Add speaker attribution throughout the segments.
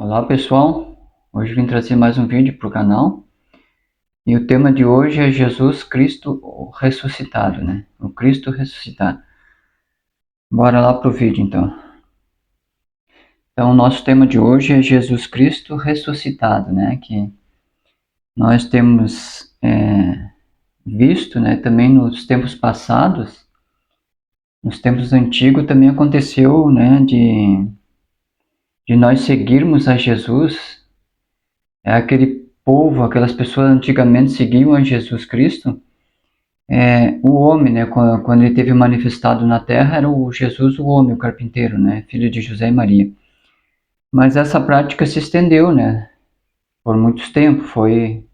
Speaker 1: Olá pessoal, hoje vim trazer mais um vídeo para o canal e o tema de hoje é Jesus Cristo ressuscitado, né? O Cristo ressuscitado. Bora lá pro vídeo então. Então o nosso tema de hoje é Jesus Cristo ressuscitado, né? Que nós temos visto, né? Também nos tempos passados, nos tempos antigos também aconteceu, né? De nós seguirmos a Jesus. É aquele povo, aquelas pessoas antigamente seguiam a Jesus Cristo. O homem, né, quando ele teve manifestado na terra, era o Jesus, o homem, o carpinteiro, né, filho de José e Maria. Mas essa prática se estendeu, né, por muito tempo, foi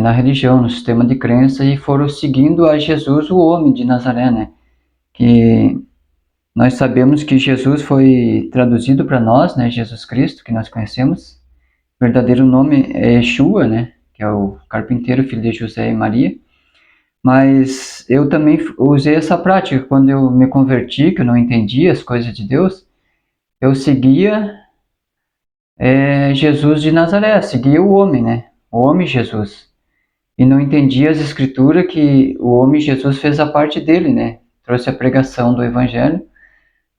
Speaker 1: na religião, no sistema de crença, e foram seguindo a Jesus, o homem de Nazaré, né, que nós sabemos que Jesus foi traduzido para nós, né, Jesus Cristo, que nós conhecemos. O verdadeiro nome é Yeshua, né, que é o carpinteiro, filho de José e Maria. Mas eu também usei essa prática quando eu me converti, que eu não entendia as coisas de Deus. Eu seguia Jesus de Nazaré, seguia o homem, né? O homem Jesus. E não entendia as escrituras que o homem Jesus fez a parte dele, né? Trouxe a pregação do evangelho,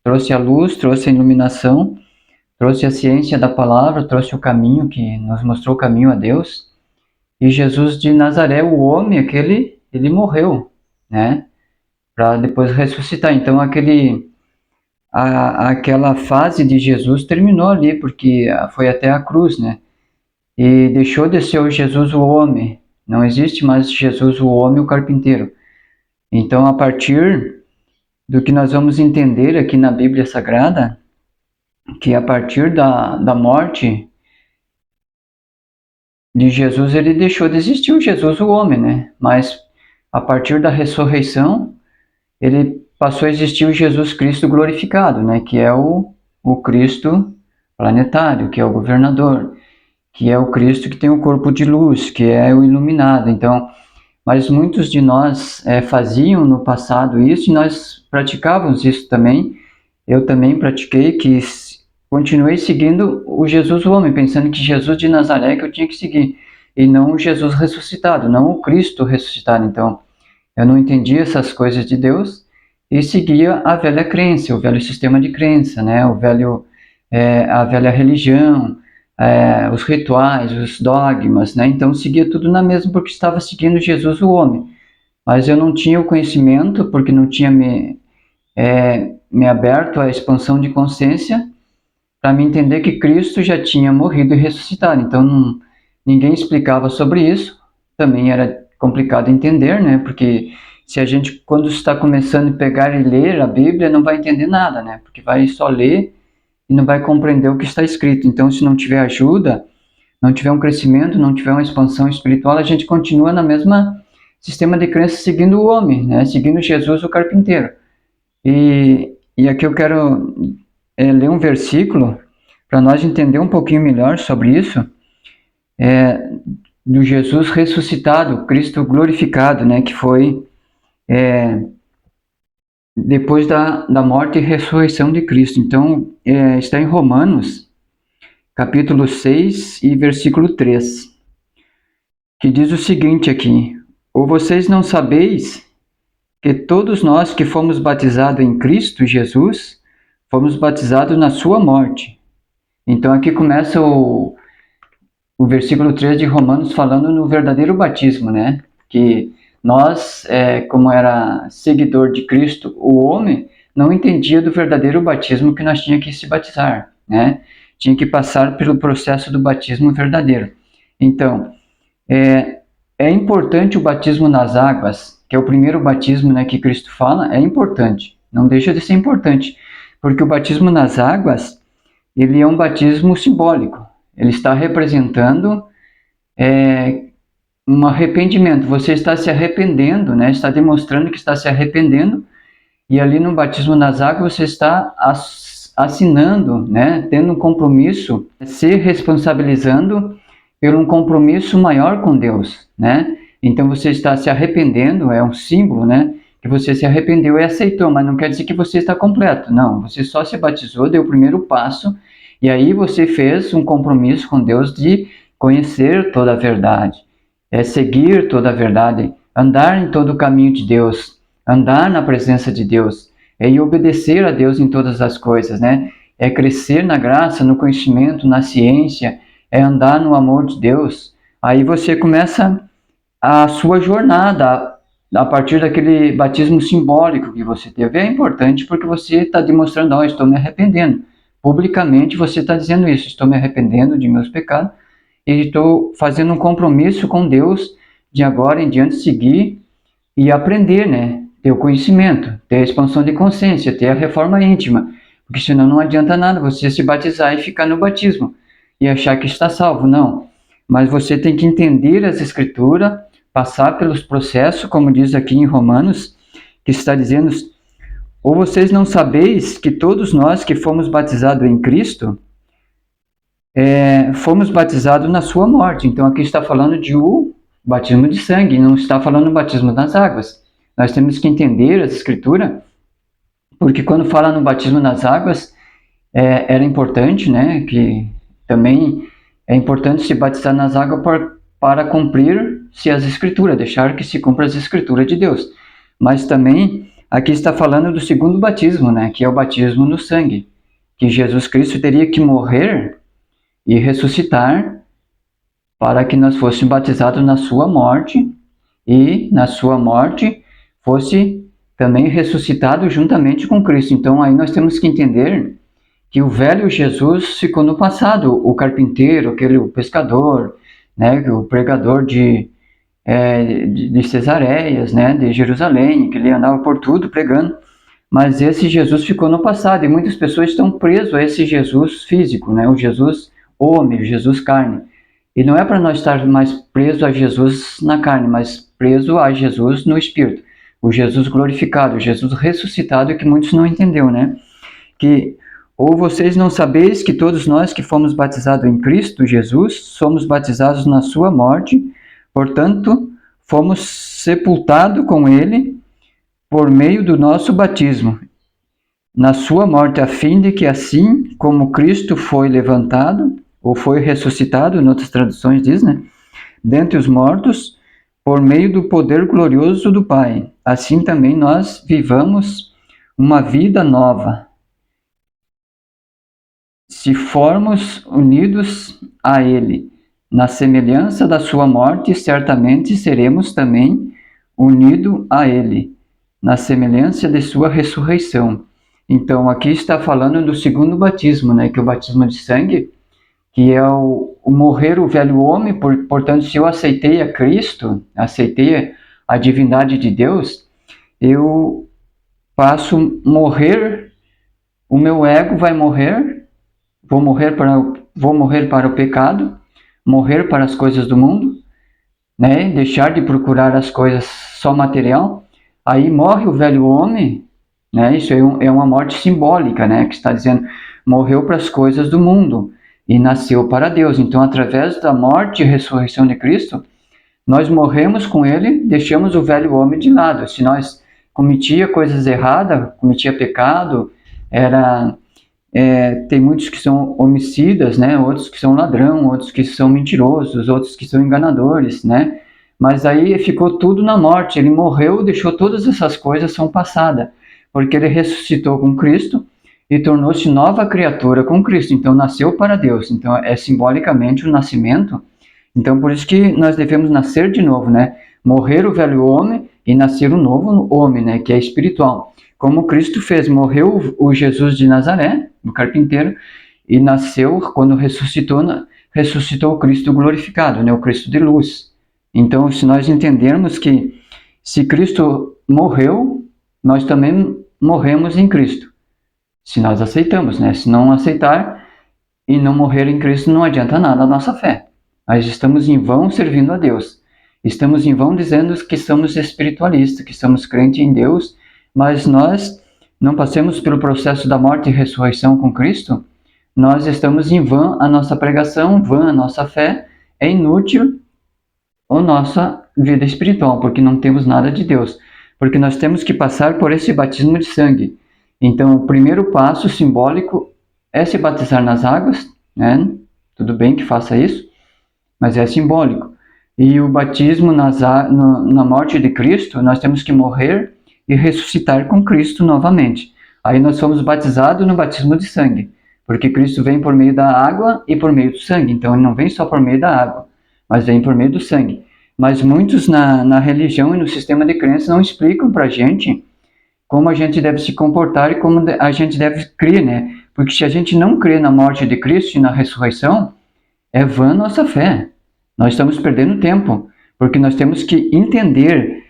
Speaker 1: trouxe a luz, trouxe a iluminação, trouxe a ciência da palavra, trouxe o caminho, que nos mostrou o caminho a Deus. E Jesus de Nazaré, o homem, ele morreu, né? Para depois ressuscitar. Então aquela fase de Jesus terminou ali, porque foi até a cruz, né? E deixou de ser o Jesus o homem. Não existe mais Jesus o homem, o carpinteiro. Então, a partir do que nós vamos entender aqui na Bíblia Sagrada, que a partir da morte de Jesus, ele deixou de existir o Jesus o homem, né? Mas a partir da ressurreição, ele passou a existir o Jesus Cristo glorificado, né? Que é o Cristo planetário, que é o governador, que é o Cristo que tem o corpo de luz, que é o iluminado. Então, mas muitos de nós faziam no passado isso e nós praticávamos isso também. Eu também pratiquei, que continuei seguindo o Jesus o homem, pensando que Jesus de Nazaré que eu tinha que seguir, e não o Jesus ressuscitado, não o Cristo ressuscitado. Então, eu não entendia essas coisas de Deus e seguia a velha crença, o velho sistema de crença, né? A velha religião, os rituais, os dogmas, né? Então seguia tudo na mesma porque estava seguindo Jesus o homem. Mas eu não tinha o conhecimento, porque não tinha me aberto à expansão de consciência para me entender que Cristo já tinha morrido e ressuscitado. Então ninguém explicava sobre isso. Também era complicado entender, né? Porque se a gente, quando está começando a pegar e ler a Bíblia, não vai entender nada, né? Porque vai só ler e não vai compreender o que está escrito. Então, se não tiver ajuda, não tiver um crescimento, não tiver uma expansão espiritual, a gente continua na mesma sistema de crença seguindo o homem, né? Seguindo Jesus, o carpinteiro. E aqui eu quero ler um versículo para nós entender um pouquinho melhor sobre isso, do Jesus ressuscitado, Cristo glorificado, né? Que foi depois da morte e ressurreição de Cristo. Então, está em Romanos, capítulo 6 e versículo 3, que diz o seguinte aqui: ou vocês não sabeis que todos nós que fomos batizados em Cristo Jesus, fomos batizados na sua morte. Então aqui começa o versículo 3 de Romanos falando no verdadeiro batismo, né? Que nós, como era seguidor de Cristo, o homem não entendia do verdadeiro batismo, que nós tinha que se batizar, né? Tinha que passar pelo processo do batismo verdadeiro. Então, é importante o batismo nas águas, que é o primeiro batismo, né, que Cristo fala, é importante, não deixa de ser importante, porque o batismo nas águas, ele é um batismo simbólico, ele está representando um arrependimento, você está se arrependendo, né, está demonstrando que está se arrependendo, e ali no batismo nas águas você está assinando, né, tendo um compromisso, se responsabilizando por um compromisso maior com Deus, né? Então você está se arrependendo, é um símbolo, né? Que você se arrependeu e aceitou, mas não quer dizer que você está completo. Não, você só se batizou, deu o primeiro passo E aí você fez um compromisso com Deus de conhecer toda a verdade, seguir toda a verdade, andar em todo o caminho de Deus, andar na presença de Deus, e obedecer a Deus em todas as coisas, né? É crescer na graça, no conhecimento, na ciência, é andar no amor de Deus. Aí você começa a sua jornada a partir daquele batismo simbólico que você teve. É importante porque você está demonstrando, oh, estou me arrependendo. Publicamente você está dizendo isso, estou me arrependendo de meus pecados e estou fazendo um compromisso com Deus de agora em diante seguir e aprender, né? Ter o conhecimento, ter a expansão de consciência, ter a reforma íntima, porque senão não adianta nada você se batizar e ficar no batismo e achar que está salvo, não. Mas você tem que entender as Escrituras, passar pelos processos, como diz aqui em Romanos, que está dizendo: ou vocês não sabeis que todos nós que fomos batizados em Cristo, fomos batizados na sua morte. Então aqui está falando de o batismo de sangue, não está falando do batismo nas águas. Nós temos que entender as Escrituras, porque quando fala no batismo nas águas, era importante, né, que também é importante se batizar nas águas para cumprir-se as Escrituras, deixar que se cumpra as Escrituras de Deus. Mas também aqui está falando do segundo batismo, né, que é o batismo no sangue, que Jesus Cristo teria que morrer e ressuscitar para que nós fôssemos batizados na sua morte e na sua morte fosse também ressuscitado juntamente com Cristo. Então aí nós temos que entender que o velho Jesus ficou no passado, o carpinteiro, o pescador, né, o pregador de Cesareias, né, de Jerusalém, que ele andava por tudo pregando, mas esse Jesus ficou no passado e muitas pessoas estão presas a esse Jesus físico, né, o Jesus homem, o Jesus carne. E não é para nós estar mais presos a Jesus na carne, mas preso a Jesus no Espírito, o Jesus glorificado, o Jesus ressuscitado, que muitos não entenderam, né? Que ou vocês não sabeis que todos nós que fomos batizados em Cristo Jesus, somos batizados na sua morte, portanto, fomos sepultados com ele por meio do nosso batismo, na sua morte, a fim de que assim como Cristo foi levantado, ou foi ressuscitado, em outras traduções diz, né, dentre os mortos, por meio do poder glorioso do Pai, assim também nós vivamos uma vida nova, se formos unidos a Ele, na semelhança da sua morte, certamente seremos também unidos a Ele, na semelhança de sua ressurreição. Então, aqui está falando do segundo batismo, né, que é o batismo de sangue, que é o morrer o velho homem. Portanto, se eu aceitei a Cristo, aceitei a divindade de Deus, eu passo a morrer, o meu ego vai morrer, vou morrer para o pecado, morrer para as coisas do mundo, né? Deixar de procurar as coisas só material. Aí morre o velho homem, né? Isso é uma morte simbólica, né? Que está dizendo, morreu para as coisas do mundo e nasceu para Deus. Então, através da morte e ressurreição de Cristo, nós morremos com Ele, deixamos o velho homem de lado. Se nós cometia coisas erradas, cometia pecado, tem muitos que são homicidas, né? Outros que são ladrão, outros que são mentirosos, outros que são enganadores, né? Mas aí ficou tudo na morte. Ele morreu, deixou todas essas coisas, são passadas, porque ele ressuscitou com Cristo e tornou-se nova criatura com Cristo. Então nasceu para Deus. Então é simbolicamente o nascimento. Então por isso que nós devemos nascer de novo, né? Morrer o velho homem e nascer o novo homem, né? Que é espiritual. Como Cristo fez, morreu o Jesus de Nazaré, o carpinteiro, e nasceu, quando ressuscitou o Cristo glorificado, né? O Cristo de luz. Então, se nós entendermos que se Cristo morreu, nós também morremos em Cristo. Se nós aceitamos, né? Se não aceitar e não morrer em Cristo, não adianta nada a nossa fé. Nós estamos em vão servindo a Deus. Estamos em vão dizendo que somos espiritualistas, que somos crentes em Deus, mas nós não passemos pelo processo da morte e ressurreição com Cristo, nós estamos em vão a nossa pregação, vã a nossa fé, é inútil a nossa vida espiritual, porque não temos nada de Deus, porque nós temos que passar por esse batismo de sangue. Então, o primeiro passo simbólico é se batizar nas águas, né? Tudo bem que faça isso, mas é simbólico. E o batismo na morte de Cristo, nós temos que morrer e ressuscitar com Cristo novamente. Aí nós somos batizados no batismo de sangue, porque Cristo vem por meio da água e por meio do sangue. Então ele não vem só por meio da água, mas vem por meio do sangue. Mas muitos na religião e no sistema de crença não explicam para a gente como a gente deve se comportar e como a gente deve crer, né? Porque se a gente não crê na morte de Cristo e na ressurreição, é vã nossa fé. Nós estamos perdendo tempo, porque nós temos que entender,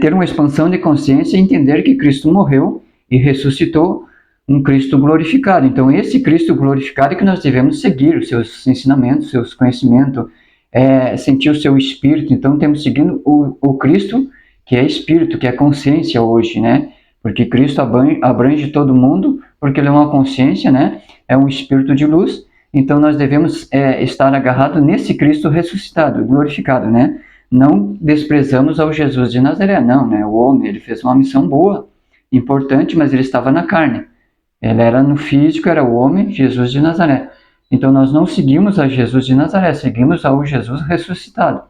Speaker 1: ter uma expansão de consciência e entender que Cristo morreu e ressuscitou, um Cristo glorificado. Então, esse Cristo glorificado é que nós devemos seguir os seus ensinamentos, seus conhecimentos, sentir o seu espírito. Então, temos seguindo o Cristo, que é espírito, que é consciência hoje, né? Porque Cristo abrange todo mundo, porque ele é uma consciência, né? É um espírito de luz. Então, nós devemos estar agarrados nesse Cristo ressuscitado, glorificado, né? Não desprezamos ao Jesus de Nazaré, não, né? O homem, ele fez uma missão boa, importante, mas ele estava na carne. Ele era no físico, era o homem, Jesus de Nazaré. Então, nós não seguimos a Jesus de Nazaré, seguimos ao Jesus ressuscitado,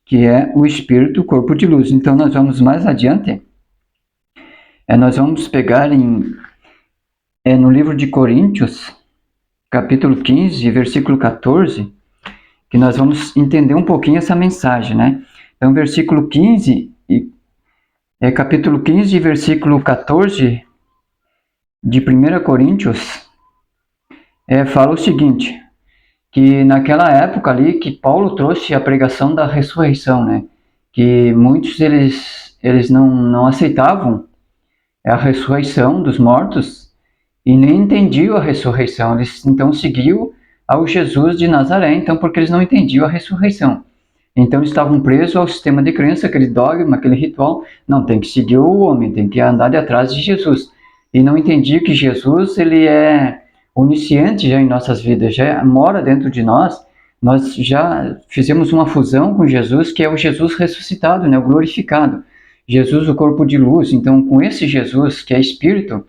Speaker 1: que é o Espírito, o corpo de luz. Então, nós vamos mais adiante, nós vamos pegar no livro de Coríntios, capítulo 15, versículo 14, que nós vamos entender um pouquinho essa mensagem, né? Então, versículo 15, capítulo 15, versículo 14 de 1 Coríntios, fala o seguinte, que naquela época ali que Paulo trouxe a pregação da ressurreição, né? Que muitos eles não aceitavam a ressurreição dos mortos e nem entendiam a ressurreição. Eles então seguiam ao Jesus de Nazaré, então, porque eles não entendiam a ressurreição. Então, eles estavam presos ao sistema de crença, aquele dogma, aquele ritual. Não, tem que seguir o homem, tem que andar de atrás de Jesus. E não entendiam que Jesus, ele é onisciente já em nossas vidas, já mora dentro de nós. Nós já fizemos uma fusão com Jesus, que é o Jesus ressuscitado, né, o glorificado. Jesus, o corpo de luz. Então, com esse Jesus, que é espírito,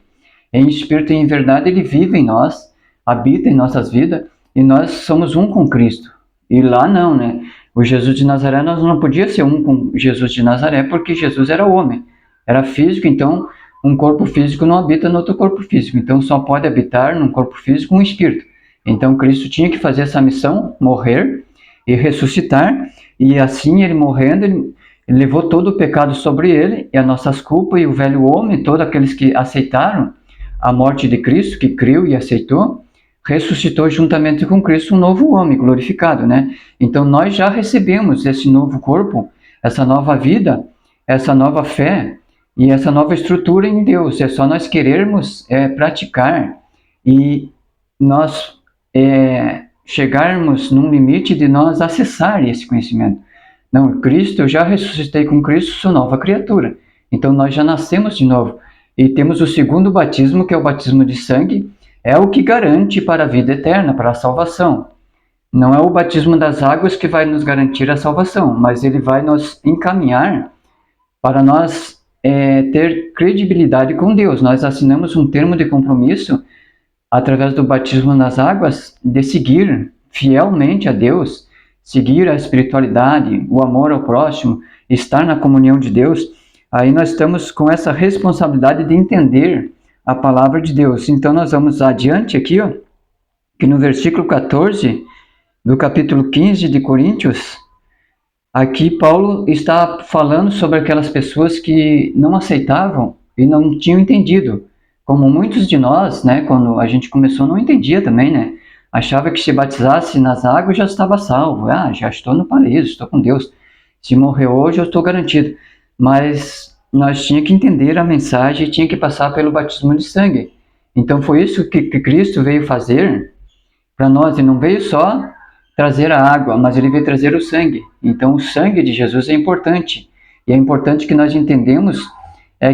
Speaker 1: em espírito e em verdade, ele vive em nós, habita em nossas vidas, e nós somos um com Cristo. E lá não, né? O Jesus de Nazaré, nós não podíamos ser um com Jesus de Nazaré, porque Jesus era homem, era físico, então um corpo físico não habita no outro corpo físico, então só pode habitar num corpo físico um espírito. Então Cristo tinha que fazer essa missão, morrer e ressuscitar, e assim ele morrendo, ele levou todo o pecado sobre ele, e as nossas culpas, e o velho homem, todos aqueles que aceitaram a morte de Cristo, que creu e aceitou, ressuscitou juntamente com Cristo um novo homem glorificado, né? Então nós já recebemos esse novo corpo, essa nova vida, essa nova fé e essa nova estrutura em Deus. É só nós querermos praticar e nós chegarmos num limite de nós acessar esse conhecimento. Não, Cristo, eu já ressuscitei com Cristo, sou nova criatura. Então nós já nascemos de novo. E temos o segundo batismo, que é o batismo de sangue, é o que garante para a vida eterna, para a salvação. Não é o batismo das águas que vai nos garantir a salvação, mas ele vai nos encaminhar para nós ter credibilidade com Deus. Nós assinamos um termo de compromisso, através do batismo nas águas, de seguir fielmente a Deus, seguir a espiritualidade, o amor ao próximo, estar na comunhão de Deus. Aí nós estamos com essa responsabilidade de entender a palavra de Deus. Então nós vamos adiante aqui, ó, que no versículo 14 do capítulo 15 de Coríntios, aqui Paulo está falando sobre aquelas pessoas que não aceitavam e não tinham entendido. Como muitos de nós, né, quando a gente começou, não entendia também, né? Achava que se batizasse nas águas já estava salvo. Ah, já estou no paraíso, estou com Deus. Se morrer hoje, eu estou garantido. Mas nós tínhamos que entender a mensagem e tinha que passar pelo batismo de sangue. Então foi isso que Cristo veio fazer para nós. Ele não veio só trazer a água, mas ele veio trazer o sangue. Então o sangue de Jesus é importante. E é importante que nós entendemos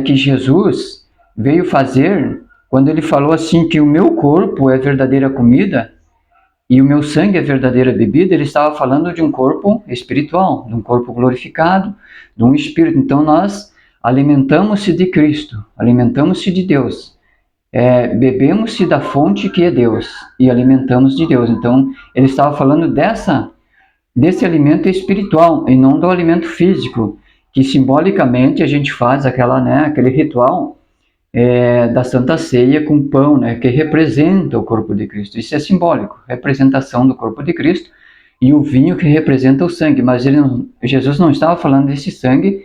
Speaker 1: que Jesus veio fazer, quando ele falou assim que o meu corpo é verdadeira comida e o meu sangue é verdadeira bebida, ele estava falando de um corpo espiritual, de um corpo glorificado, de um espírito. Então nós alimentamos-se de Cristo, alimentamos-se de Deus. bebemos-se da fonte que é Deus e alimentamos de Deus. Então, ele estava falando desse alimento espiritual e não do alimento físico, que simbolicamente a gente faz aquele ritual da Santa Ceia com pão, né, que representa o corpo de Cristo. Isso é simbólico, representação do corpo de Cristo, e o vinho que representa o sangue. Mas Jesus não estava falando desse sangue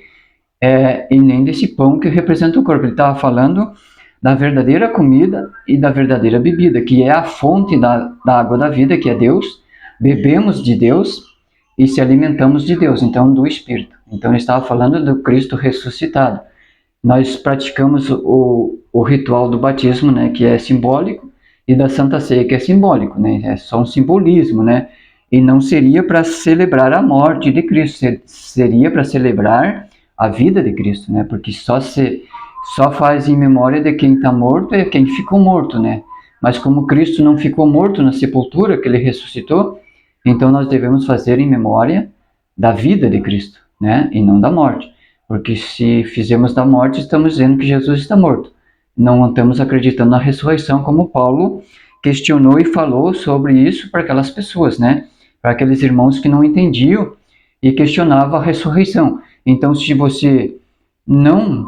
Speaker 1: e nem desse pão que representa o corpo. Ele estava falando da verdadeira comida e da verdadeira bebida, que é a fonte da água da vida, que é Deus. Bebemos de Deus e se alimentamos de Deus, então do Espírito. Então ele estava falando do Cristo ressuscitado. Nós praticamos o ritual do batismo, né, que é simbólico, e da Santa Ceia, que é simbólico, né, é só um simbolismo, né, e não seria para celebrar a morte de Cristo, seria para celebrar a vida de Cristo, né, porque só faz em memória de quem está morto e quem ficou morto, né, mas como Cristo não ficou morto na sepultura, que ele ressuscitou, então nós devemos fazer em memória da vida de Cristo, né, e não da morte. Porque se fizermos da morte, estamos dizendo que Jesus está morto. Não estamos acreditando na ressurreição, como Paulo questionou e falou sobre isso para aquelas pessoas, né? Para aqueles irmãos que não entendiam e questionavam a ressurreição. Então, se você não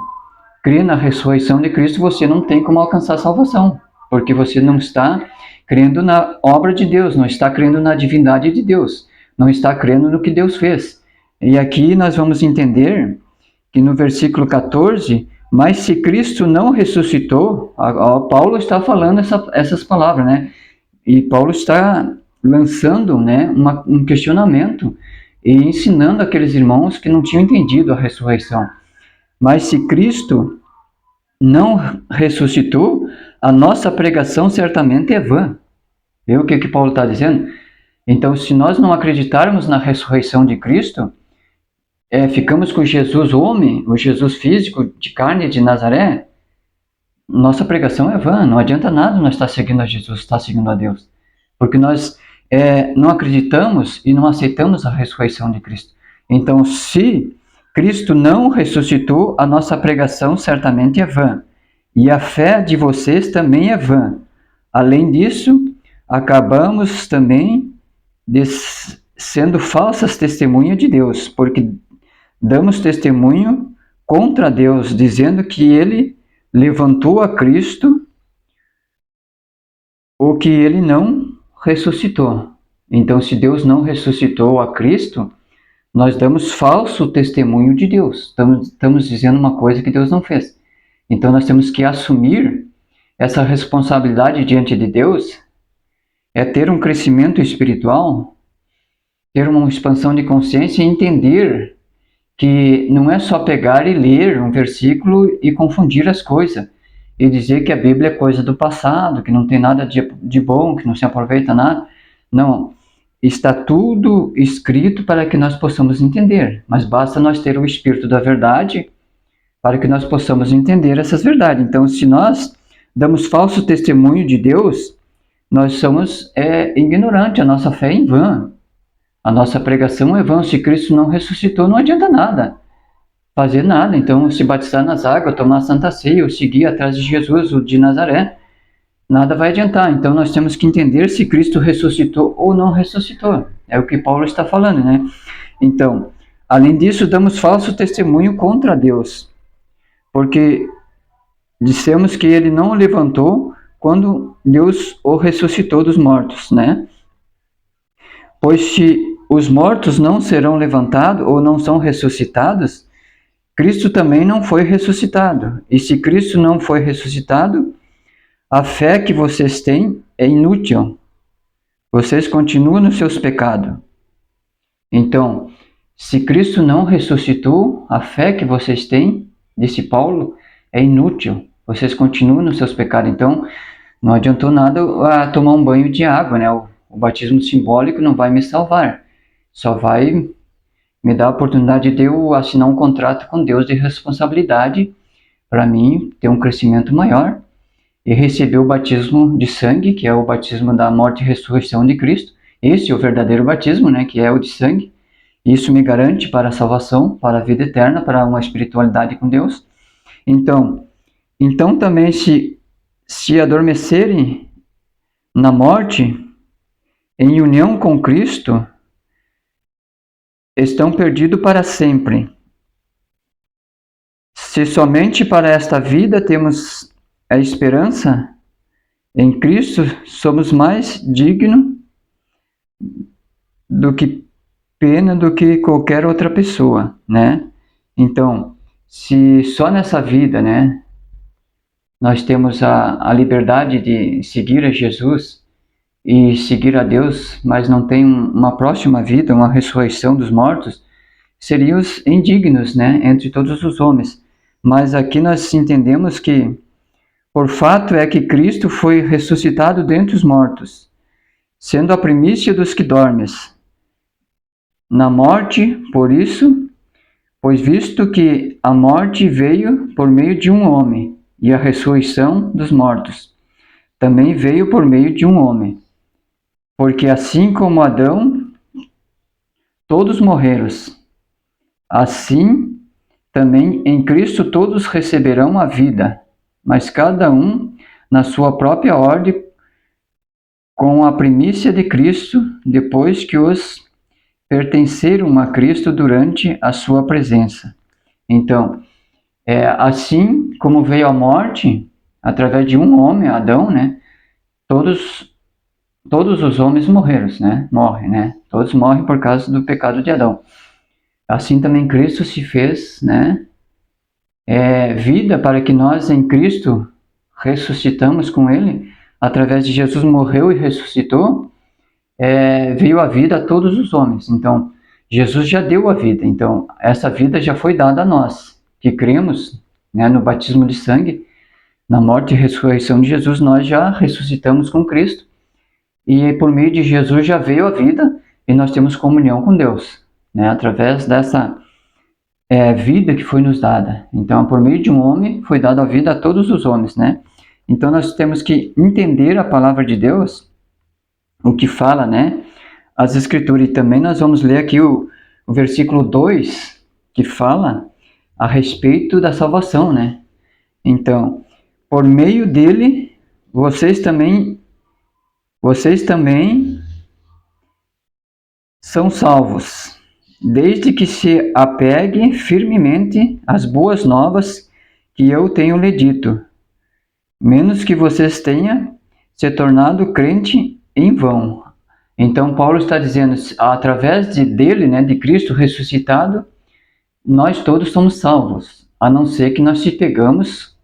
Speaker 1: crê na ressurreição de Cristo, você não tem como alcançar a salvação, porque você não está crendo na obra de Deus, não está crendo na divindade de Deus, não está crendo no que Deus fez. E aqui nós vamos entender que no versículo 14, mas se Cristo não ressuscitou, Paulo está falando essas palavras, né? E Paulo está lançando, né, um questionamento e ensinando aqueles irmãos que não tinham entendido a ressurreição. Mas se Cristo não ressuscitou, a nossa pregação certamente é vã. Vê o que Paulo está dizendo? Então, se nós não acreditarmos na ressurreição de Cristo, ficamos com Jesus homem, o Jesus físico de carne de Nazaré, nossa pregação é vã, não adianta nada nós estar seguindo a Jesus, estar seguindo a Deus, porque nós não acreditamos e não aceitamos a ressurreição de Cristo. Então, se Cristo não ressuscitou, a nossa pregação certamente é vã, e a fé de vocês também é vã. Além disso, acabamos também sendo falsas testemunhas de Deus, porque damos testemunho contra Deus, dizendo que ele levantou a Cristo, ou que ele não ressuscitou. Então, se Deus não ressuscitou a Cristo, nós damos falso testemunho de Deus. Estamos dizendo uma coisa que Deus não fez. Então, nós temos que assumir essa responsabilidade diante de Deus, ter um crescimento espiritual, ter uma expansão de consciência e entender que não é só pegar e ler um versículo e confundir as coisas, e dizer que a Bíblia é coisa do passado, que não tem nada de bom, que não se aproveita nada. Não, está tudo escrito para que nós possamos entender, mas basta nós ter o Espírito da verdade para que nós possamos entender essas verdades. Então, se nós damos falso testemunho de Deus, nós somos ignorantes, a nossa fé é em vão. A nossa pregação é vã. Se Cristo não ressuscitou, não adianta nada, fazer nada. Então, se batizar nas águas, tomar a Santa Ceia, ou seguir atrás de Jesus, o de Nazaré, nada vai adiantar. Então, nós temos que entender se Cristo ressuscitou ou não ressuscitou. É o que Paulo está falando, né? Então, além disso, damos falso testemunho contra Deus, porque dissemos que ele não o levantou quando Deus o ressuscitou dos mortos, né? Pois se os mortos não serão levantados ou não são ressuscitados, Cristo também não foi ressuscitado. E se Cristo não foi ressuscitado, a fé que vocês têm é inútil. Vocês continuam nos seus pecados. Então, se Cristo não ressuscitou, a fé que vocês têm, disse Paulo, é inútil. Vocês continuam nos seus pecados. Então, não adiantou nada tomar um banho de água, né? O batismo simbólico não vai me salvar. Só vai me dar a oportunidade de eu assinar um contrato com Deus de responsabilidade para mim ter um crescimento maior e receber o batismo de sangue, que é o batismo da morte e ressurreição de Cristo. Esse é o verdadeiro batismo, né? Que é o de sangue. Isso me garante para a salvação, para a vida eterna, para uma espiritualidade com Deus. Então também se se adormecerem na morte, em união com Cristo, estão perdidos para sempre. Se somente para esta vida temos a esperança, em Cristo somos mais dignos do que pena do que qualquer outra pessoa, né? Então, se só nessa vida, né, nós temos a liberdade de seguir a Jesus e seguir a Deus, mas não tem uma próxima vida, uma ressurreição dos mortos, seríamos indignos, né, entre todos os homens. Mas aqui nós entendemos que, por fato é que Cristo foi ressuscitado dentre os mortos, sendo a primícia dos que dormes. Na morte, por isso, pois visto que a morte veio por meio de um homem, e a ressurreição dos mortos também veio por meio de um homem. Porque assim como Adão, todos morreram, assim também em Cristo todos receberão a vida, mas cada um na sua própria ordem, com a primícia de Cristo, depois que os pertenceram a Cristo durante a sua presença. Então, assim como veio a morte, através de um homem, Adão, né? Todos os homens morreram, né? Morrem, né? Todos morrem por causa do pecado de Adão. Assim também Cristo se fez, né? Vida para que nós em Cristo ressuscitamos com Ele, através de Jesus morreu e ressuscitou, veio a vida a todos os homens. Então, Jesus já deu a vida. Então, essa vida já foi dada a nós, que cremos, né, no batismo de sangue, na morte e ressurreição de Jesus, nós já ressuscitamos com Cristo. E por meio de Jesus já veio a vida e nós temos comunhão com Deus, né, através dessa vida que foi nos dada. Então, por meio de um homem, foi dada a vida a todos os homens, né? Então, nós temos que entender a palavra de Deus, o que fala, né? As Escrituras. E também nós vamos ler aqui o versículo 2, que fala a respeito da salvação, né? Então, por meio dele, vocês também são salvos, desde que se apeguem firmemente às boas novas que eu tenho lhe dito, menos que vocês tenham se tornado crente em vão. Então Paulo está dizendo, através dele, né, de Cristo ressuscitado, nós todos somos salvos, a não ser que nós se pegamos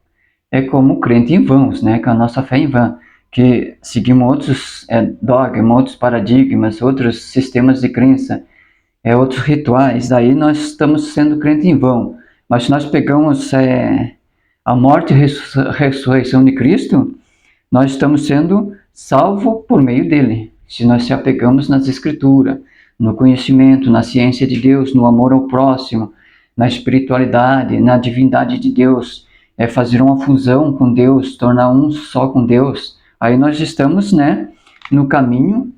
Speaker 1: como crente em vãos, né, com a nossa fé em vão, que seguimos outros dogmas, outros paradigmas, outros sistemas de crença, outros rituais, daí nós estamos sendo crente em vão. Mas se nós pegamos a morte e ressurreição de Cristo, nós estamos sendo salvos por meio dele. Se nós se apegamos nas Escrituras, no conhecimento, na ciência de Deus, no amor ao próximo, na espiritualidade, na divindade de Deus, fazer uma fusão com Deus, tornar um só com Deus, aí nós estamos, né, no caminho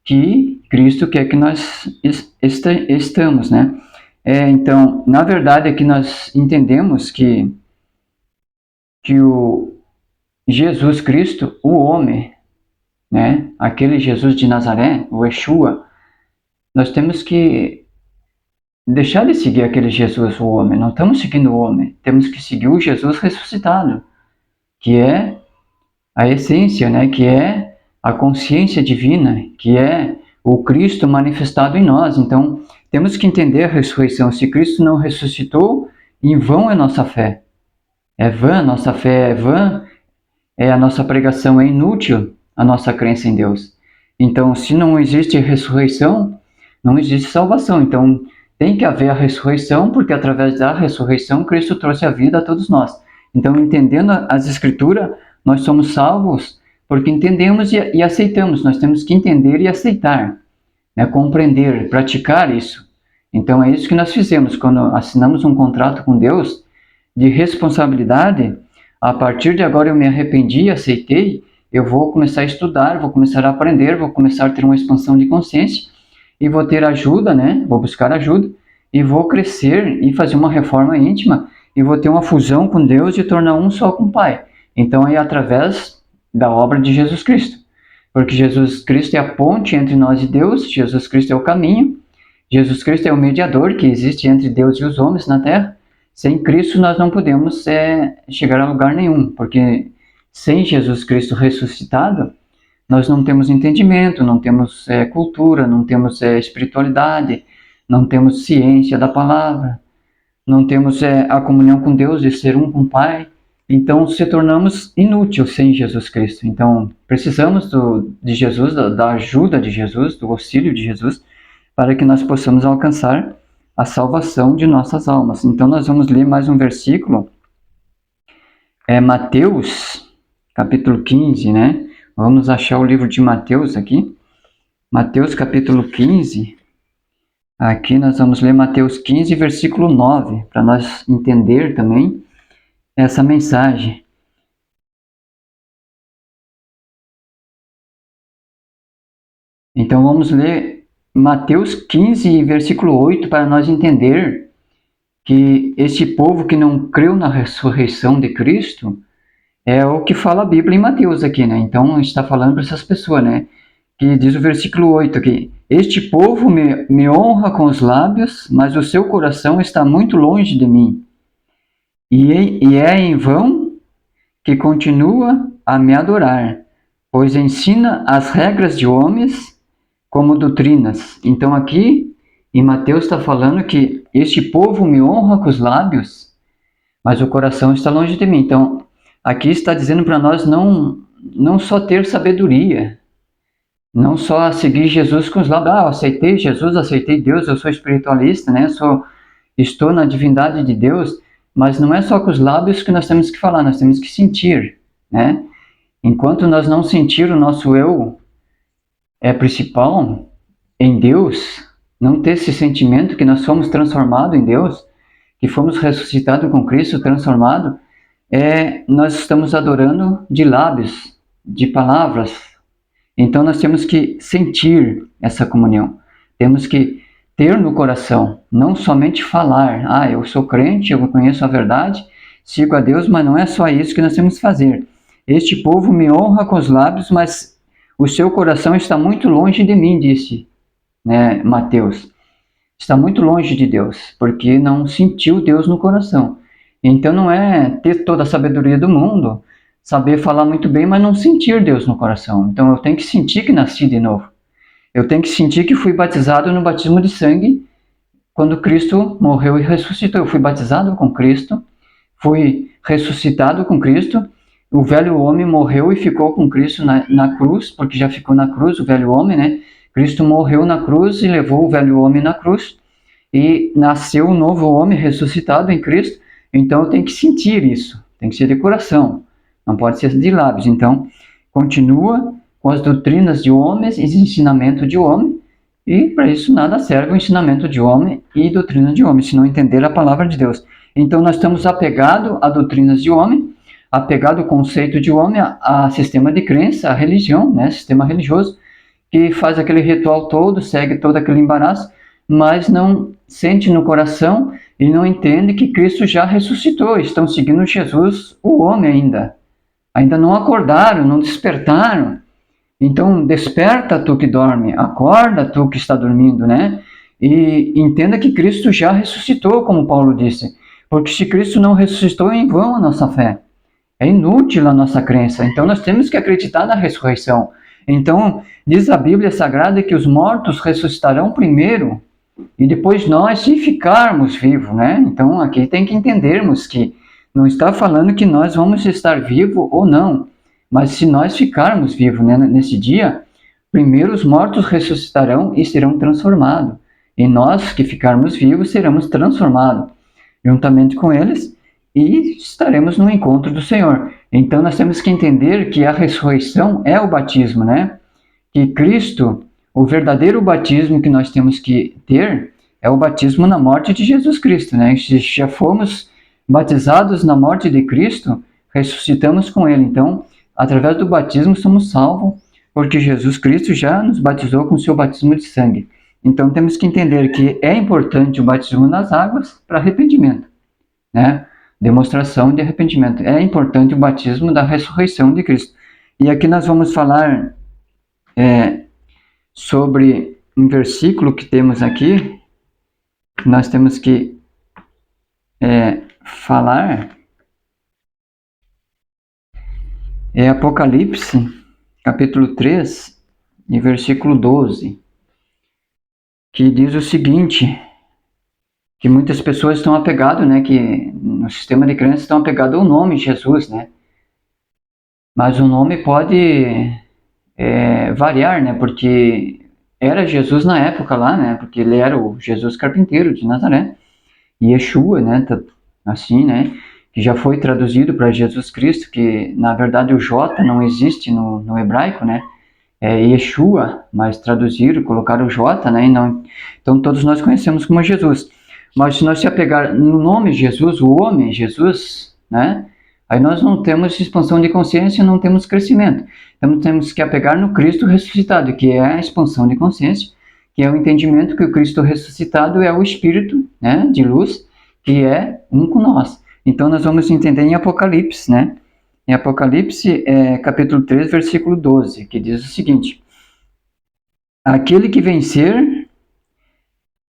Speaker 1: que Cristo quer que nós estamos, né? Então, na verdade, aqui nós entendemos que o Jesus Cristo, o homem, né? Aquele Jesus de Nazaré, o Yeshua, nós temos que deixar de seguir aquele Jesus, o homem. Não estamos seguindo o homem, temos que seguir o Jesus ressuscitado, que é a essência, né? Que é a consciência divina, que é o Cristo manifestado em nós. Então, temos que entender a ressurreição. Se Cristo não ressuscitou, em vão é nossa fé. É vã a nossa fé, é vã a nossa pregação, é inútil a nossa crença em Deus. Então, se não existe ressurreição, não existe salvação. Então, tem que haver a ressurreição, porque através da ressurreição, Cristo trouxe a vida a todos nós. Então, entendendo as Escrituras, nós somos salvos porque entendemos e aceitamos. Nós temos que entender e aceitar, né? Compreender, praticar isso. Então, é isso que nós fizemos quando assinamos um contrato com Deus de responsabilidade. A partir de agora eu me arrependi, aceitei, eu vou começar a estudar, vou começar a aprender, vou começar a ter uma expansão de consciência e vou ter ajuda, né? Vou buscar ajuda e vou crescer e fazer uma reforma íntima e vou ter uma fusão com Deus e tornar um só com o Pai. Então é através da obra de Jesus Cristo. Porque Jesus Cristo é a ponte entre nós e Deus, Jesus Cristo é o caminho, Jesus Cristo é o mediador que existe entre Deus e os homens na Terra. Sem Cristo nós não podemos chegar a lugar nenhum, porque sem Jesus Cristo ressuscitado, nós não temos entendimento, não temos cultura, não temos espiritualidade, não temos ciência da palavra, não temos a comunhão com Deus e ser um com o Pai. Então, se tornamos inúteis sem Jesus Cristo. Então, precisamos de Jesus, da ajuda de Jesus, do auxílio de Jesus, para que nós possamos alcançar a salvação de nossas almas. Então, nós vamos ler mais um versículo. Mateus, capítulo 15, né? Vamos achar o livro de Mateus aqui. Mateus, capítulo 15. Aqui nós vamos ler Mateus 15, versículo 9, para nós entender também essa mensagem. Então vamos ler Mateus 15, versículo 8, para nós entender que esse povo que não creu na ressurreição de Cristo é o que fala a Bíblia em Mateus aqui, né? Então está falando para essas pessoas, né? Que diz o versículo 8 aqui: este povo me honra com os lábios, mas o seu coração está muito longe de mim. E é em vão que continua a me adorar, pois ensina as regras de homens como doutrinas. Então aqui em Mateus está falando que este povo me honra com os lábios, mas o coração está longe de mim. Então aqui está dizendo para nós não só ter sabedoria, não só seguir Jesus com os lábios. Eu aceitei Jesus, aceitei Deus, eu sou espiritualista, né? Estou na divindade de Deus. Mas não é só com os lábios que nós temos que falar, nós temos que sentir, né? Enquanto nós não sentir o nosso eu principal em Deus, não ter esse sentimento que nós somos transformados em Deus, que fomos ressuscitados com Cristo, transformados, nós estamos adorando de lábios, de palavras. Então nós temos que sentir essa comunhão, temos que ter no coração, não somente falar, eu sou crente, eu conheço a verdade, sigo a Deus, mas não é só isso que nós temos que fazer. Este povo me honra com os lábios, mas o seu coração está muito longe de mim, disse, né, Mateus. Está muito longe de Deus, porque não sentiu Deus no coração. Então não é ter toda a sabedoria do mundo, saber falar muito bem, mas não sentir Deus no coração. Então eu tenho que sentir que nasci de novo. Eu tenho que sentir que fui batizado no batismo de sangue quando Cristo morreu e ressuscitou. Eu fui batizado com Cristo, fui ressuscitado com Cristo. O velho homem morreu e ficou com Cristo na cruz, porque já ficou na cruz o velho homem, né? Cristo morreu na cruz e levou o velho homem na cruz. E nasceu um novo homem ressuscitado em Cristo. Então eu tenho que sentir isso, tem que ser de coração, não pode ser de lábios. Então continua com as doutrinas de homens e ensinamento de homem, e para isso nada serve o ensinamento de homem e doutrina de homem, se não entender a palavra de Deus. Então nós estamos apegados a doutrinas de homem, apegado ao conceito de homem, a sistema de crença, a religião, né, sistema religioso, que faz aquele ritual todo, segue todo aquele embaraço, mas não sente no coração e não entende que Cristo já ressuscitou, estão seguindo Jesus, o homem ainda não acordaram, não despertaram. Então, desperta tu que dorme, acorda tu que está dormindo, né? E entenda que Cristo já ressuscitou, como Paulo disse. Porque se Cristo não ressuscitou, é em vão a nossa fé. É inútil a nossa crença. Então, nós temos que acreditar na ressurreição. Então, diz a Bíblia Sagrada que os mortos ressuscitarão primeiro e depois nós, se ficarmos vivos, né? Então, aqui tem que entendermos que não está falando que nós vamos estar vivos ou não. Mas se nós ficarmos vivos, né, nesse dia, primeiro os mortos ressuscitarão e serão transformados. E nós que ficarmos vivos seremos transformados juntamente com eles e estaremos no encontro do Senhor. Então nós temos que entender que a ressurreição é o batismo, né? Que Cristo, o verdadeiro batismo que nós temos que ter é o batismo na morte de Jesus Cristo, né? Se já fomos batizados na morte de Cristo, ressuscitamos com Ele. Então, através do batismo somos salvos, porque Jesus Cristo já nos batizou com o seu batismo de sangue. Então temos que entender que é importante o batismo nas águas para arrependimento, né? demonstração de arrependimento. É importante o batismo da ressurreição de Cristo. E aqui nós vamos falar sobre um versículo que temos aqui, nós temos que falar, é Apocalipse, capítulo 3, e versículo 12, que diz o seguinte, que muitas pessoas estão apegadas, né, que no sistema de crença estão apegadas ao nome Jesus, né, mas o nome pode variar, né, porque era Jesus na época lá, né, porque ele era o Jesus carpinteiro de Nazaré, e Yeshua, né, assim, né, que já foi traduzido para Jesus Cristo, que na verdade o J não existe no hebraico, né, é Yeshua, mas traduziram, colocaram o J, né, então todos nós conhecemos como Jesus. Mas se nós se apegar no nome Jesus, o homem Jesus, né, aí nós não temos expansão de consciência, não temos crescimento. Então temos que apegar no Cristo ressuscitado, que é a expansão de consciência, que é o entendimento que o Cristo ressuscitado é o Espírito, né, de luz, que é um com nós. Então nós vamos entender em Apocalipse, né? Em Apocalipse, capítulo 3, versículo 12, que diz o seguinte: aquele que vencer,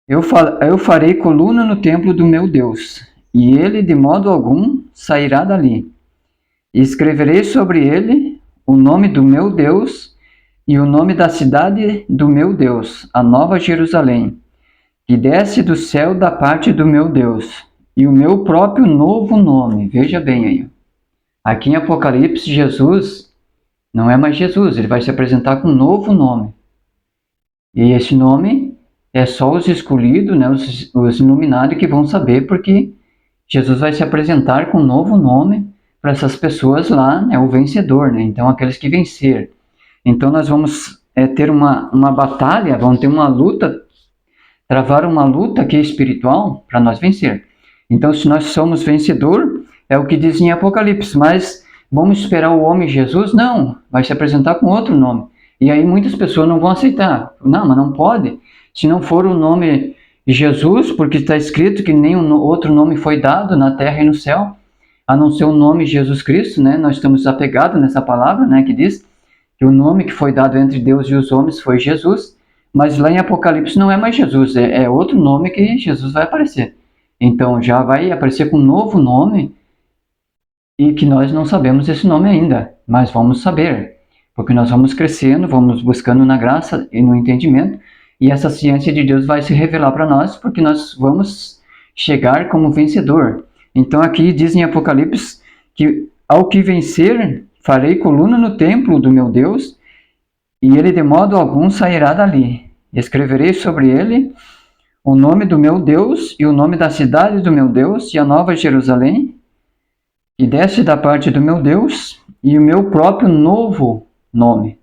Speaker 1: eu farei coluna no templo do meu Deus, e ele de modo algum sairá dali. E escreverei sobre ele o nome do meu Deus e o nome da cidade do meu Deus, a Nova Jerusalém, que desce do céu da parte do meu Deus, e o meu próprio novo nome. Veja bem aí. Aqui em Apocalipse, Jesus não é mais Jesus, ele vai se apresentar com um novo nome. E esse nome é só os escolhidos, né, os iluminados que vão saber, porque Jesus vai se apresentar com um novo nome para essas pessoas lá, né, o vencedor, né, então aqueles que vencer. Então nós vamos ter uma batalha, vamos ter uma luta, travar uma luta que é espiritual para nós vencer. Então se nós somos vencedor, é o que diz em Apocalipse, mas vamos esperar o homem Jesus? Não, vai se apresentar com outro nome. E aí muitas pessoas não vão aceitar. Não, mas não pode. Se não for o nome Jesus, porque está escrito que nenhum outro nome foi dado na terra e no céu, a não ser o nome Jesus Cristo, né? Nós estamos apegados nessa palavra, né? Que diz que o nome que foi dado entre Deus e os homens foi Jesus, mas lá em Apocalipse não é mais Jesus, é outro nome que Jesus vai aparecer. Então já vai aparecer com um novo nome, e que nós não sabemos esse nome ainda, mas vamos saber, porque nós vamos crescendo, vamos buscando na graça e no entendimento, e essa ciência de Deus vai se revelar para nós, porque nós vamos chegar como vencedor. Então aqui diz em Apocalipse que ao que vencer, farei coluna no templo do meu Deus, e ele de modo algum sairá dali. Escreverei sobre ele o nome do meu Deus e o nome da cidade do meu Deus e a Nova Jerusalém, e desce da parte do meu Deus e o meu próprio novo nome.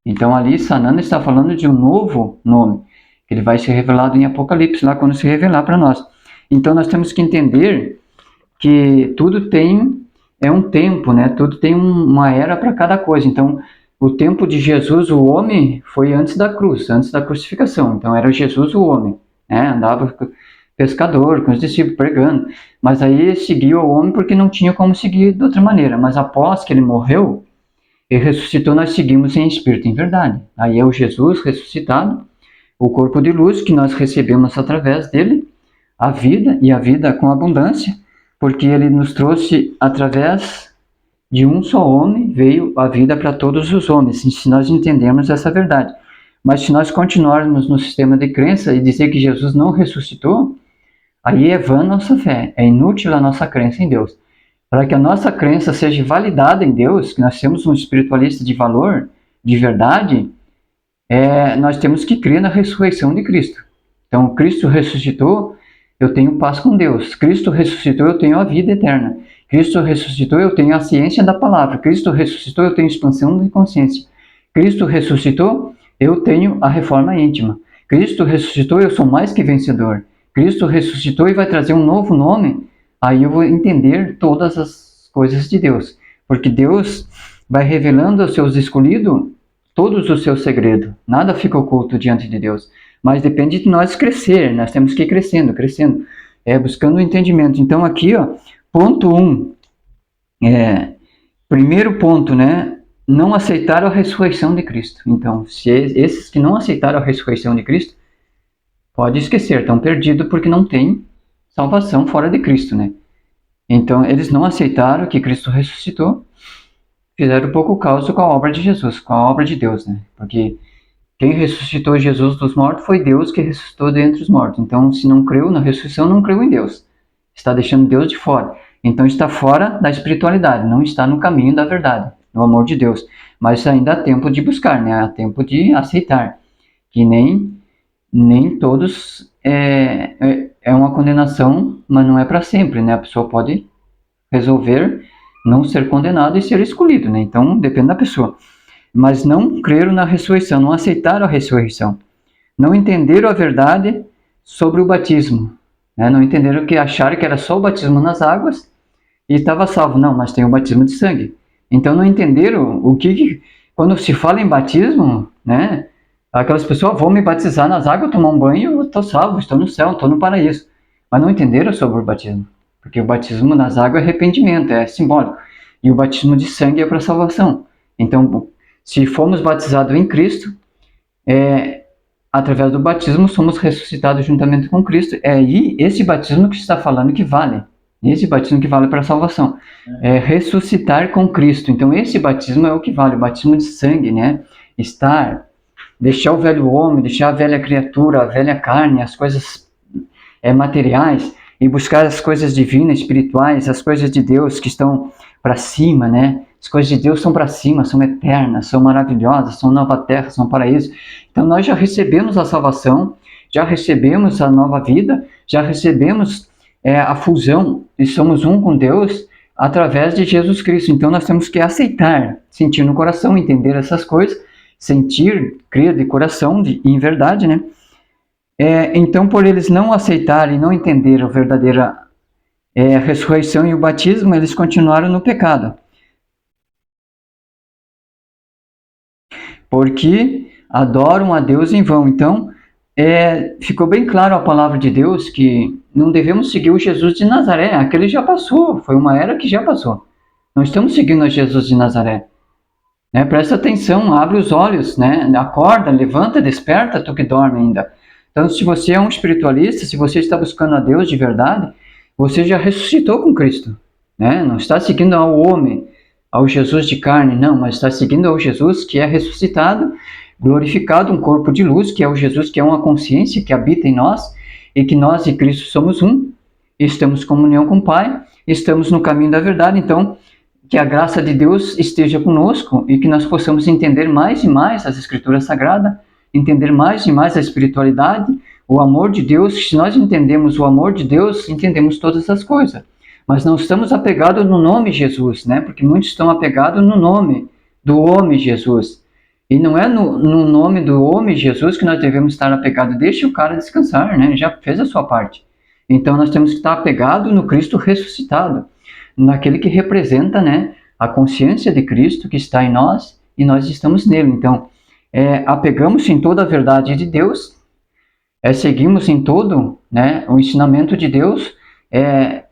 Speaker 1: Então ali Sananda está falando de um novo nome, que ele vai ser revelado em Apocalipse, lá quando se revelar para nós. Então nós temos que entender que tudo tem um tempo, né? Tudo tem uma era para cada coisa. Então o tempo de Jesus, o homem, foi antes da cruz, antes da crucificação. Então era Jesus o homem, né? Andava pescador, com os discípulos pregando, mas aí seguiu o homem porque não tinha como seguir de outra maneira, mas após que ele morreu e ressuscitou, nós seguimos em espírito e em verdade. Aí é o Jesus ressuscitado, o corpo de luz que nós recebemos através dele, a vida, e a vida com abundância, porque ele nos trouxe através de um só homem, veio a vida para todos os homens, se nós entendemos essa verdade. Mas se nós continuarmos no sistema de crença e dizer que Jesus não ressuscitou, aí é vã nossa fé, é inútil a nossa crença em Deus. Para que a nossa crença seja validada em Deus, que nós temos um espiritualista de valor, de verdade, nós temos que crer na ressurreição de Cristo. Então, Cristo ressuscitou, eu tenho paz com Deus. Cristo ressuscitou, eu tenho a vida eterna. Cristo ressuscitou, eu tenho a ciência da palavra. Cristo ressuscitou, eu tenho expansão de consciência. Cristo ressuscitou, eu tenho a reforma íntima. Cristo ressuscitou, eu sou mais que vencedor. Cristo ressuscitou e vai trazer um novo nome, aí eu vou entender todas as coisas de Deus. Porque Deus vai revelando aos seus escolhidos todos os seus segredos. Nada fica oculto diante de Deus. Mas depende de nós crescer, nós temos que ir crescendo, buscando o entendimento. Então aqui, ponto 1, primeiro ponto, né? Não aceitaram a ressurreição de Cristo. Então, se esses que não aceitaram a ressurreição de Cristo, pode esquecer, estão perdidos porque não tem salvação fora de Cristo, né? Então, eles não aceitaram que Cristo ressuscitou, fizeram pouco caso com a obra de Jesus, com a obra de Deus, né? Porque quem ressuscitou Jesus dos mortos foi Deus que ressuscitou dentre os mortos. Então, se não creu na ressurreição, não creu em Deus. Está deixando Deus de fora. Então, está fora da espiritualidade, não está no caminho da verdade, no amor de Deus. Mas ainda há tempo de buscar, né? Há tempo de aceitar. Que nem todos é uma condenação, mas não é para sempre, né? A pessoa pode resolver não ser condenado e ser escolhido, né? Então, depende da pessoa. Mas não creram na ressurreição, não aceitaram a ressurreição. Não entenderam a verdade sobre o batismo. Né? Não entenderam que acharam que era só o batismo nas águas e estava salvo. Não, mas tem o batismo de sangue. Então não entenderam o que quando se fala em batismo, né? Aquelas pessoas vão me batizar nas águas, tomar um banho, eu estou salvo, estou no céu, estou no paraíso. Mas não entenderam sobre o batismo. Porque o batismo nas águas é arrependimento, é simbólico. E o batismo de sangue é para salvação. Então, se fomos batizados em Cristo, através do batismo somos ressuscitados juntamente com Cristo. É aí esse batismo que está falando que vale. Esse batismo que vale para a salvação. É ressuscitar com Cristo. Então esse batismo é o que vale. O batismo de sangue, né? Deixar o velho homem, deixar a velha criatura, a velha carne, as coisas materiais e buscar as coisas divinas, espirituais, as coisas de Deus que estão para cima, né? As coisas de Deus são para cima, são eternas, são maravilhosas, são nova terra, são paraíso. Então nós já recebemos a salvação, já recebemos a nova vida, já recebemos a fusão e somos um com Deus através de Jesus Cristo. Então nós temos que aceitar, sentir no coração, entender essas coisas, sentir, crer de coração, em verdade, né? Então, por eles não aceitarem, não entenderem a verdadeira ressurreição e o batismo, eles continuaram no pecado. Porque adoram a Deus em vão. Então, ficou bem claro a palavra de Deus que não devemos seguir o Jesus de Nazaré. Aquele já passou, foi uma era que já passou. Não estamos seguindo a Jesus de Nazaré. Presta atenção, abre os olhos, né? Acorda, levanta, desperta, tu que dorme ainda. Então, se você é um espiritualista, se você está buscando a Deus de verdade, você já ressuscitou com Cristo. Né? Não está seguindo ao homem, ao Jesus de carne, não, mas está seguindo ao Jesus que é ressuscitado, glorificado, um corpo de luz, que é o Jesus que é uma consciência que habita em nós, e que nós e Cristo somos um, estamos em comunhão com o Pai, estamos no caminho da verdade. Então, que a graça de Deus esteja conosco e que nós possamos entender mais e mais as Escrituras Sagradas, entender mais e mais a espiritualidade, o amor de Deus. Se nós entendemos o amor de Deus, entendemos todas as coisas. Mas não estamos apegados no nome Jesus, né? Porque muitos estão apegados no nome do homem Jesus. E não é no nome do homem Jesus que nós devemos estar apegados. Deixe o cara descansar, né? Ele já fez a sua parte. Então nós temos que estar apegados no Cristo ressuscitado, naquele que representa, né, a consciência de Cristo que está em nós e nós estamos nele. Então, apegamos-se em toda a verdade de Deus, seguimos em todo, né, o ensinamento de Deus.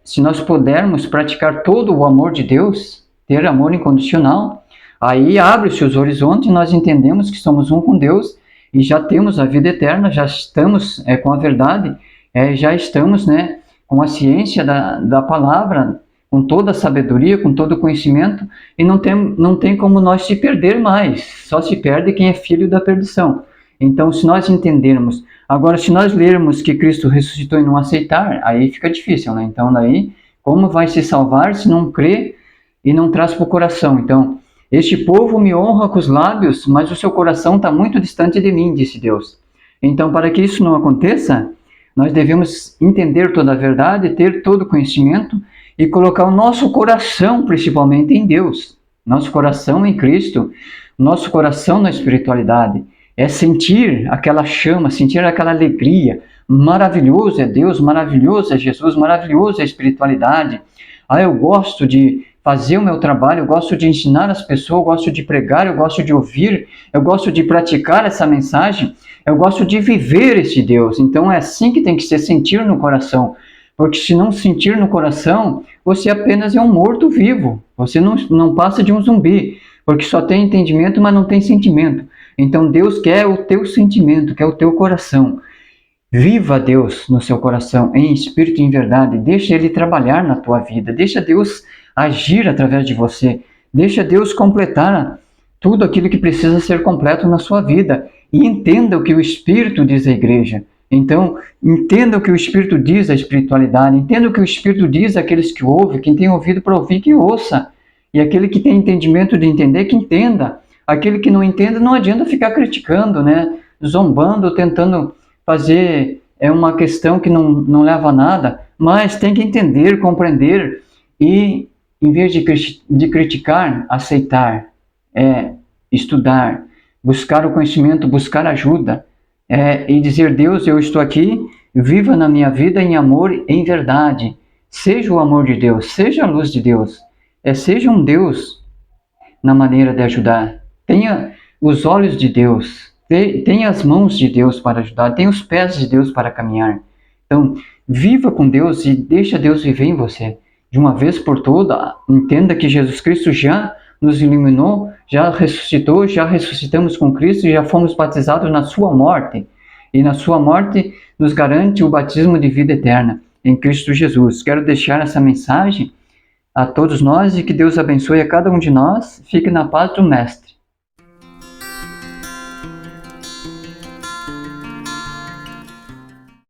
Speaker 1: Se nós pudermos praticar todo o amor de Deus, ter amor incondicional, aí abre-se os horizontes e nós entendemos que somos um com Deus e já temos a vida eterna, já estamos com a verdade, já estamos, né, com a ciência da palavra, com toda a sabedoria, com todo o conhecimento, e não tem como nós se perder mais, só se perde quem é filho da perdição. Então, se nós entendermos, agora se nós lermos que Cristo ressuscitou e não aceitar, aí fica difícil, né? Então, daí, como vai se salvar se não crê e não traz para o coração? Então, este povo me honra com os lábios, mas o seu coração está muito distante de mim, disse Deus. Então, para que isso não aconteça, nós devemos entender toda a verdade, ter todo o conhecimento, e colocar o nosso coração, principalmente, em Deus. Nosso coração em Cristo, nosso coração na espiritualidade. É sentir aquela chama, sentir aquela alegria. Maravilhoso é Deus, maravilhoso é Jesus, maravilhoso é a espiritualidade. Eu gosto de fazer o meu trabalho, eu gosto de ensinar as pessoas, eu gosto de pregar, eu gosto de ouvir, eu gosto de praticar essa mensagem, eu gosto de viver esse Deus. Então é assim que tem que ser, sentir no coração. Porque se não sentir no coração, você apenas é um morto-vivo. Você não passa de um zumbi, porque só tem entendimento, mas não tem sentimento. Então Deus quer o teu sentimento, quer o teu coração. Viva Deus no seu coração, em espírito e em verdade. Deixa Ele trabalhar na tua vida. Deixa Deus agir através de você. Deixa Deus completar tudo aquilo que precisa ser completo na sua vida. E entenda o que o Espírito diz à igreja. Então, entenda o que o Espírito diz à espiritualidade. Entenda o que o Espírito diz àqueles que ouvem. Quem tem ouvido para ouvir, que ouça. E aquele que tem entendimento de entender, que entenda. Aquele que não entende, não adianta ficar criticando, né? Zombando, tentando fazer uma questão que não leva a nada, mas tem que entender, compreender e, em vez de criticar, aceitar, estudar, buscar o conhecimento, buscar ajuda, e dizer: Deus, eu estou aqui, viva na minha vida em amor e em verdade. Seja o amor de Deus, seja a luz de Deus, seja um Deus na maneira de ajudar. Tenha os olhos de Deus, tenha as mãos de Deus para ajudar, tenha os pés de Deus para caminhar. Então, viva com Deus e deixa Deus viver em você. De uma vez por todas, entenda que Jesus Cristo já nos iluminou, já ressuscitou, já ressuscitamos com Cristo e já fomos batizados na sua morte. E na sua morte nos garante o batismo de vida eterna em Cristo Jesus. Quero deixar essa mensagem a todos nós e que Deus abençoe a cada um de nós. Fique na paz do Mestre.